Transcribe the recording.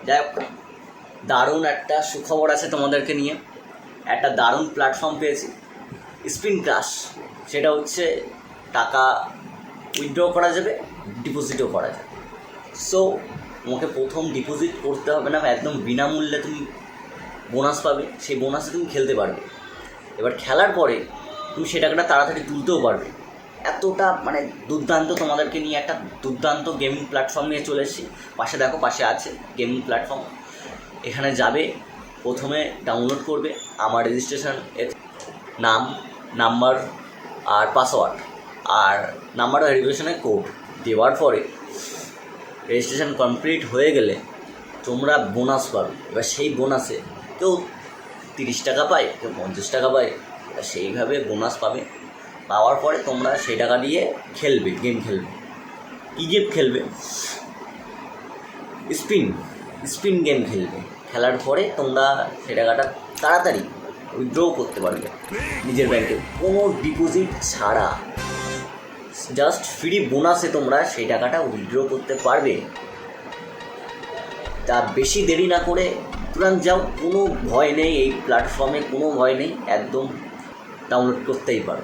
যাই হোক, দারুণ একটা সুখবর আছে তোমাদেরকে নিয়ে। একটা দারুণ প্ল্যাটফর্ম পেয়েছি, স্পিন ক্রাশ। সেটা হচ্ছে টাকা উইথড্র করা যাবে, ডিপোজিটও করা যাবে। সো তোমাকে প্রথম ডিপোজিট করতে হবে না, একদম বিনামূল্যে তুমি বোনাস পাবে, সেই বোনাসে তুমি খেলতে পারবে। এবার খেলার পরে তুমি সে টাকাটা তাড়াতাড়ি তুলতেও পারবে। এতটা মানে দুর্দান্ত, তোমাদেরকে নিয়ে একটা দুর্দান্ত গেমিং প্ল্যাটফর্ম নিয়ে চলে এসেছি। পাশে দেখো, পাশে আছে গেমিং প্ল্যাটফর্ম। এখানে যাবে, প্রথমে ডাউনলোড করবে আমার রেজিস্ট্রেশন এর নাম, নাম্বার আর পাসওয়ার্ড, আর নাম্বার ভেরিফিকেশনের কোড দেওয়ার পরে রেজিস্ট্রেশন কমপ্লিট হয়ে গেলে তোমরা বোনাস পাবে। এবার সেই বোনাসে কেউ 30 টাকা পায়, কেউ 50 টাকা পায়, সেইভাবে বোনাস পাবে। পাওয়ার পরে তোমরা সেই টাকা দিয়ে খেলবে, গেম খেলবে। কী গেম খেলবে? স্পিন গেম খেলবে। খেলার পরে তোমরা সেই টাকাটা তাড়াতাড়ি উইথড্রও করতে পারবে নিজের ব্যাংকে, কোনো ডিপোজিট ছাড়া। জাস্ট ফ্রি বোনাসে তোমরা সেই টাকাটা উইথড্র করতে পারবে। তা বেশি দেরি না করে তুরন্ত যাও, কোনো ভয় নেই, এই প্ল্যাটফর্মে কোনো ভয় নেই, একদম ডাউনলোড করতেই পারো।